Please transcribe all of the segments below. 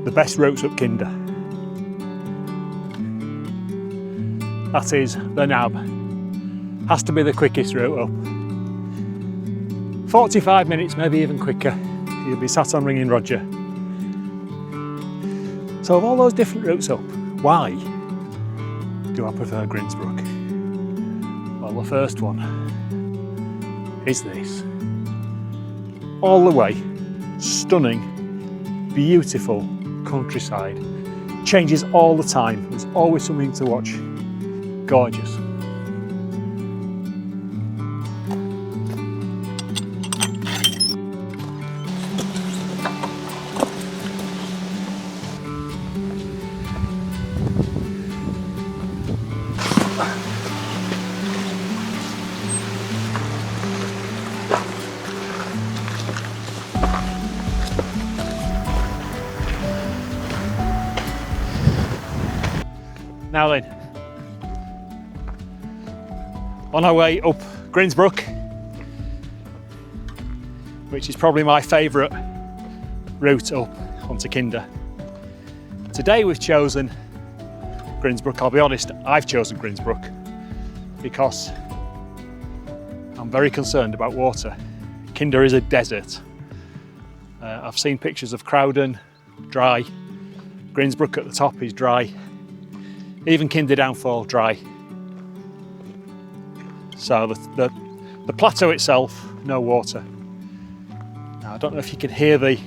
the best routes up Kinder. That is the Nab. Has to be the quickest route up. 45 minutes, maybe even quicker. You'll be sat on ringing Roger. So of all those different routes up, why do I prefer Grindsbrook? Well, the first one is this. All the way, stunning, beautiful countryside. Changes all the time. There's always something to watch. Gorgeous. Now then, on our way up Grindsbrook, which is probably my favourite route up onto Kinder. Today we've chosen Grindsbrook. I'll be honest, I've chosen Grindsbrook because I'm very concerned about water. Kinder is a desert. I've seen pictures of Crowden, dry. Grindsbrook at the top is dry. Even Kinder Downfall, dry. So the plateau itself, no water. Now I don't know if you can hear the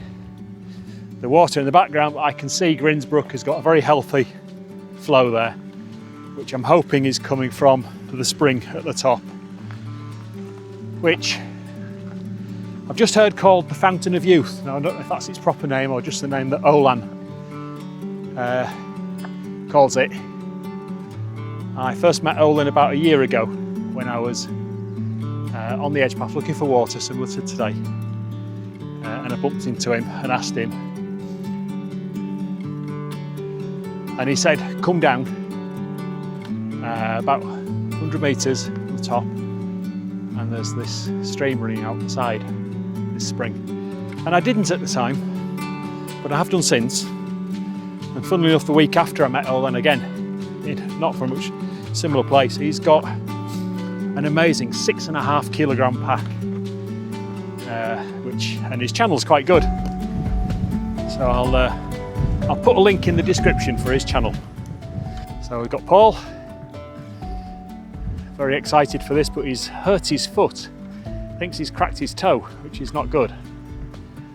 water in the background, but I can see Grindsbrook has got a very healthy flow there, which I'm hoping is coming from the spring at the top, which I've just heard called the Fountain of Youth. Now I don't know if that's its proper name or just the name that Olan calls it. I first met Olan about a year ago when I was on the edge path looking for water similar to today, and I bumped into him and asked him, and he said come down about 100 metres from the top and there's this stream running out the side, this spring. And I didn't at the time, but I have done since, and funnily enough the week after I met Olan again, not from a much similar place. He's got an amazing 6.5 kilogram pack, and his channel's quite good. So I'll put a link in the description for his channel. So we've got Paul, very excited for this, but he's hurt his foot. Thinks he's cracked his toe, which is not good.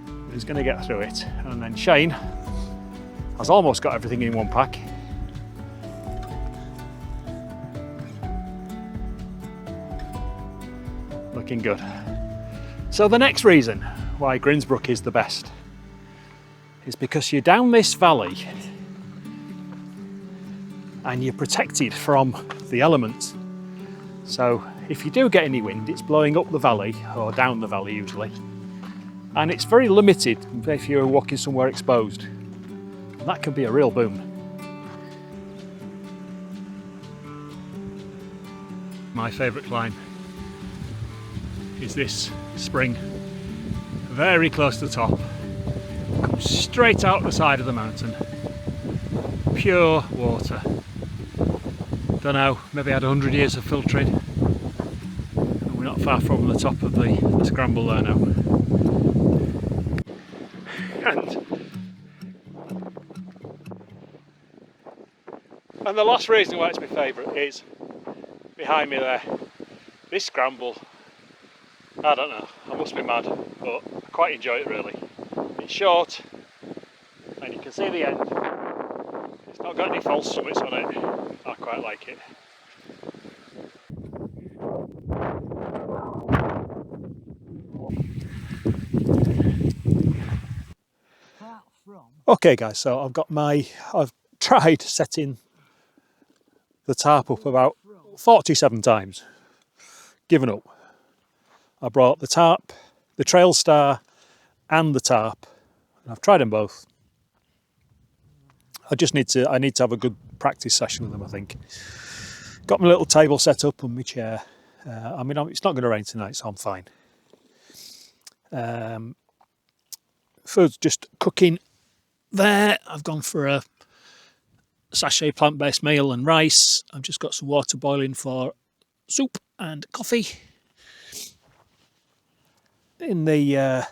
But he's going to get through it. And then Shane has almost got everything in one pack. Looking good. So the next reason why Grindsbrook is the best is because you're down this valley and you're protected from the elements. So if you do get any wind, it's blowing up the valley or down the valley usually, and it's very limited if you're walking somewhere exposed. And that can be a real boon. My favourite climb is this spring, very close to the top, comes straight out the side of the mountain, pure water. Don't know, maybe had 100 years of filtering, and we're not far from the top of the scramble there now. And the last reason why it's my favourite is behind me there, this scramble. I don't know, I must be mad, but I quite enjoy it really. It's short, and you can see the end. It's not got any false summits on it. I quite like it. Okay guys, so I've tried setting the tarp up about 47 times, given up. I brought the tarp, the trail star and the tarp, and I've tried them both. I need to have a good practice session with them, I think. Got my little table set up on my chair. I mean, it's not going to rain tonight, so I'm fine. Food's just cooking there. I've gone for a sachet plant-based meal and rice. I've just got some water boiling for soup and coffee. In the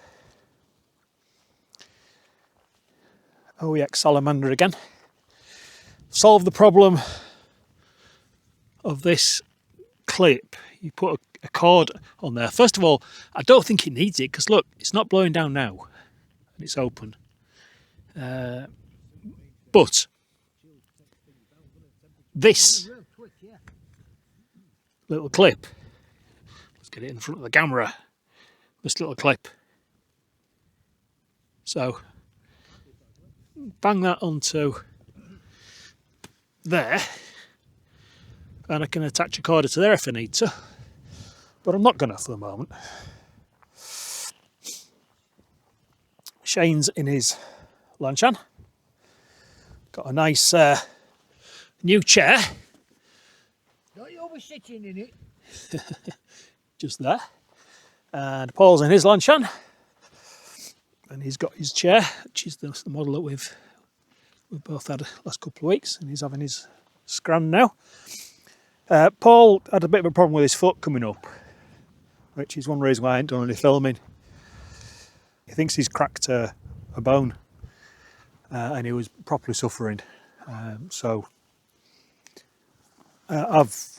OEX Salamanda again. Solve the problem of this clip. You put a cord on there. First of all, I don't think it needs it because look, it's not blowing down now and it's open. But this little clip, let's get it in front of the camera, this little clip. So bang that onto there and I can attach a cord to there if I need to, but I'm not going to for the moment. Shane's in his Lanshan, got a nice new chair. Don't you always sitting in it? Just there. And Paul's in his Lanshan, and he's got his chair, which is the model that we've both had the last couple of weeks, and he's having his scran now. Paul had a bit of a problem with his foot coming up, which is one reason why I ain't done any filming. He thinks he's cracked a bone, and he was properly suffering. So I've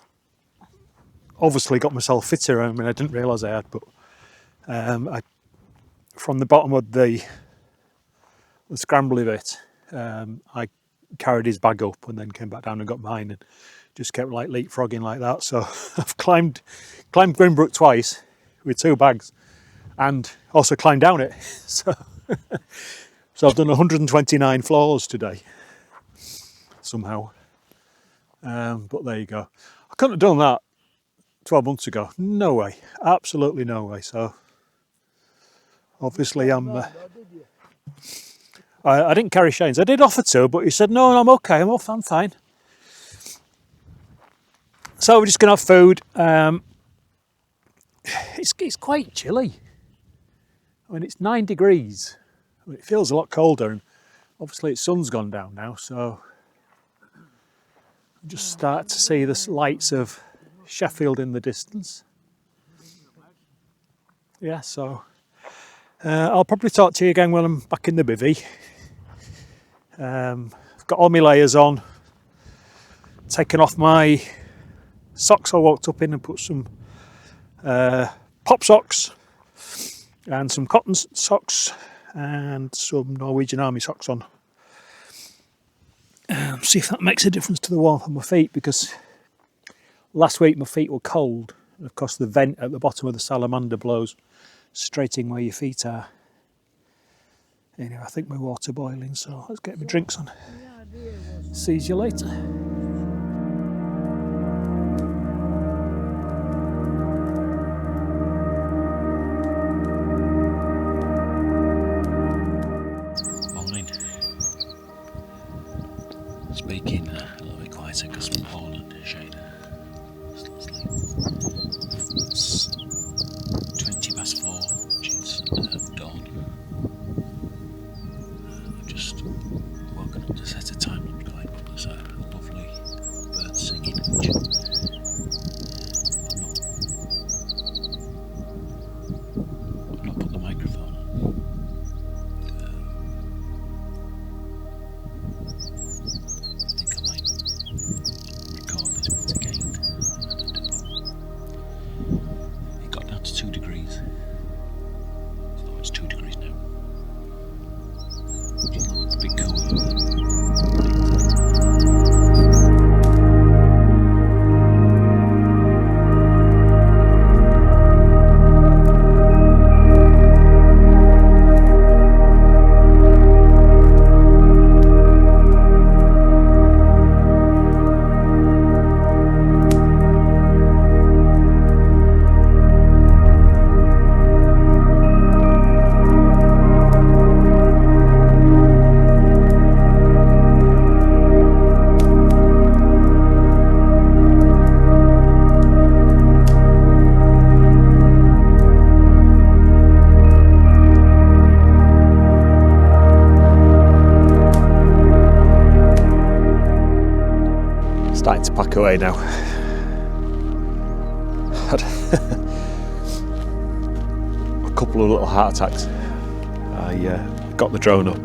obviously got myself fitter. I mean, I didn't realise I had, but from the bottom of the scramble bit, I carried his bag up and then came back down and got mine and just kept like leapfrogging like that. So I've climbed Grindsbrook twice with 2 bags and also climbed down it. So I've done 129 floors today somehow. But there you go. I couldn't have done that 12 months ago. No way. Absolutely no way. So obviously I didn't carry Shane's. I did offer to, but he said, no, I'm okay. I'm fine. So we're just going to have food. It's quite chilly. I mean, it's 9 degrees. I mean, it feels a lot colder, and obviously the sun's gone down now, so I just start to see the lights of Sheffield in the distance. Yeah, so I'll probably talk to you again when I'm back in the bivvy. I've got all my layers on, taken off my socks I walked up in and put some pop socks and some cotton socks and some Norwegian Army socks on. See if that makes a difference to the warmth of my feet, because last week my feet were cold. And of course the vent at the bottom of the Salamander blows straight in where your feet are. Anyway, I think my water boiling, so let's get my drinks on. See you later. Speaking a little bit quieter because Paul and Shane are still asleep. It's 4:20, which is dawn. I've just woken up to set a time lapse going, but there's a lovely bird singing, which I've not put the microphone on. Starting to pack away now. Had a couple of little heart attacks. I got the drone up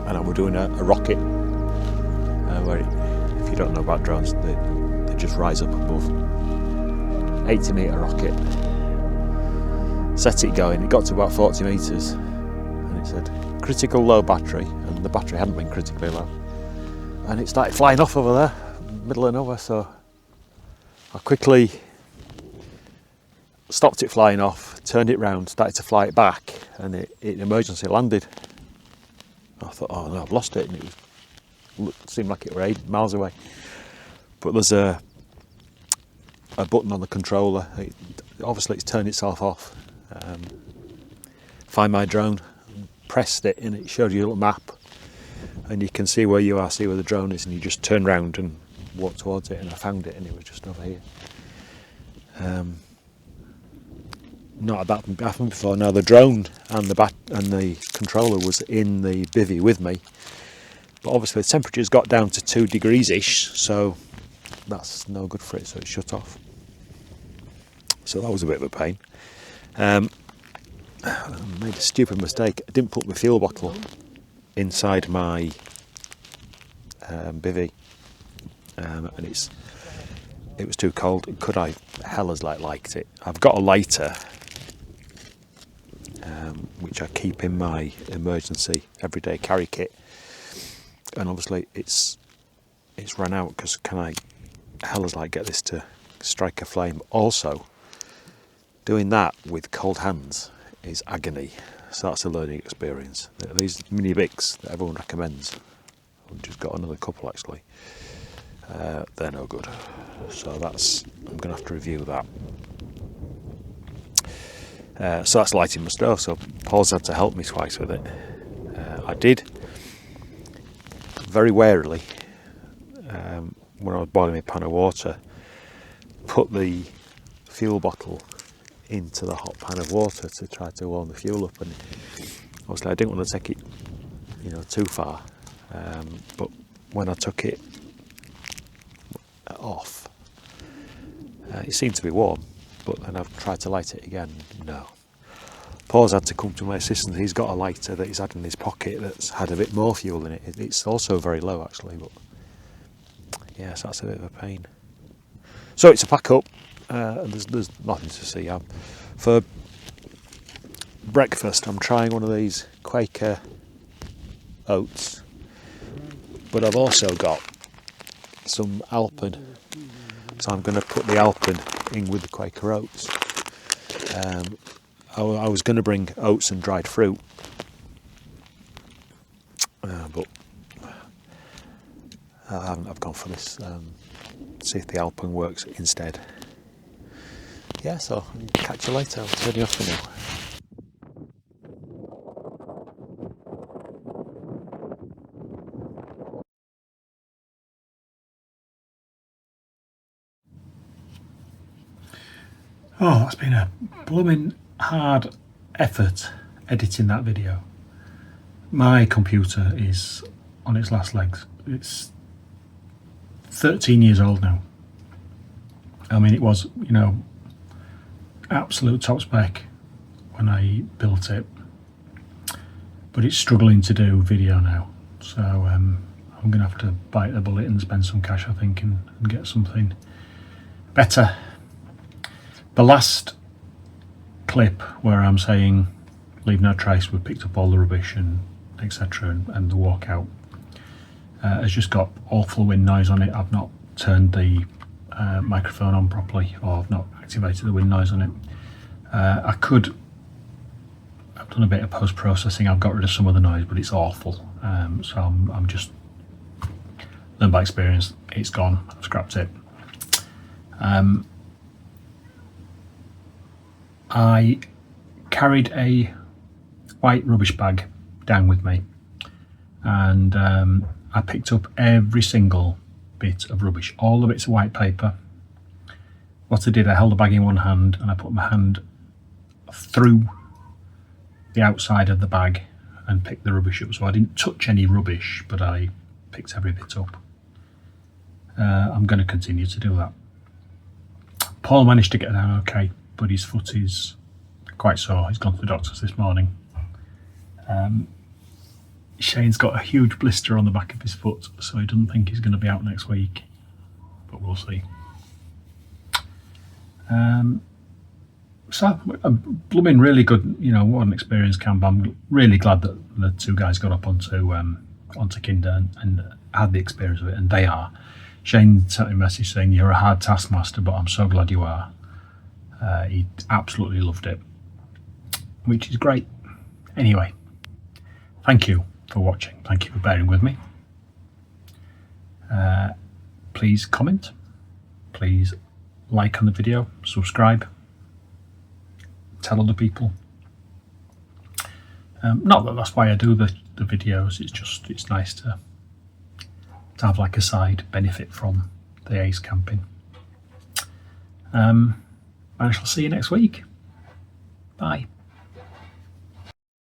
and I was doing a rocket where, if you don't know about drones, they just rise up above. 80-metre rocket. Set it going, it got to about 40 metres and it said critical low battery, and the battery hadn't been critically low. And it started flying off over there, middle of nowhere, so I quickly stopped it flying off, turned it round, started to fly it back, and it emergency landed. I thought, oh no, I've lost it, and it seemed like it were 8 miles away. But there's a button on the controller. Obviously it's turned itself off. Find my drone, pressed it, and it showed you a little map, and you can see where you are, see where the drone is, and you just turn round and walk towards it, and I found it, and it was just over here. Not had that happened before. Now the drone and the controller was in the bivvy with me, but obviously the temperature's got down to 2 degrees ish, so that's no good for it, so it shut off. So that was a bit of a pain. I made a stupid mistake. I didn't put my fuel bottle inside my bivvy, and it was too cold. Could I? Hell as liked it. I've got a lighter, which I keep in my emergency everyday carry kit, and obviously it's run out, because can I hell as get this to strike a flame? Also, doing that with cold hands is agony, so that's a learning experience. These mini Bics that everyone recommends, I've just got another couple actually, they're no good, so I'm going to have to review that. So that's lighting my stove, so Paul's had to help me twice with it. I did very warily, when I was boiling my pan of water, put the fuel bottle into the hot pan of water to try to warm the fuel up, and obviously I didn't want to take it too far, but when I took it off, it seemed to be warm, but then I've tried to light it again. No. Paul's had to come to my assistance. He's got a lighter that he's had in his pocket that's had a bit more fuel in it. It's also very low actually, but yes, that's a bit of a pain. So it's a pack up. There's nothing to see. For breakfast I'm trying one of these Quaker oats, but I've also got some Alpen, so I'm going to put the Alpen in with the Quaker oats. I was going to bring oats and dried fruit, but I haven't. I've gone for this. See if the Alpen works instead. Yeah, so catch you later. I'll turn you off for now. Oh, that's been a blooming hard effort editing that video. My computer is on its last legs. It's 13 years old now. I mean, it was, absolute top spec when I built it, but it's struggling to do video now. So I'm going to have to bite the bullet and spend some cash, I think, and get something better. The last clip where I'm saying leave no trace, we picked up all the rubbish and etc. and the walkout has just got awful wind noise on it. I've not turned the microphone on properly, or I've not activated the wind noise on it. I've done a bit of post-processing. I've got rid of some of the noise, but it's awful. So I'm just learned by experience. It's gone. I've scrapped it. I carried a white rubbish bag down with me, and I picked up every single bit of rubbish, all the bits of white paper. What I did, I held the bag in one hand and I put my hand through the outside of the bag and picked the rubbish up. So I didn't touch any rubbish, but I picked every bit up. I'm going to continue to do that. Paul managed to get down okay, but his foot is quite sore. He's gone to the doctors this morning. Shane's got a huge blister on the back of his foot, so he doesn't think he's going to be out next week, but we'll see. So a blooming really good, what an experience camp. I'm really glad that the two guys got up onto Kinder and had the experience of it, and they are. Shane sent me a message saying you're a hard taskmaster, but I'm so glad you are. He absolutely loved it, which is great. Anyway, thank you for watching. Thank you for bearing with me. Please comment. Please like on the video. Subscribe. Tell other people. Not that that's why I do the videos. It's nice to have like a side benefit from the ace camping. I shall see you next week. Bye.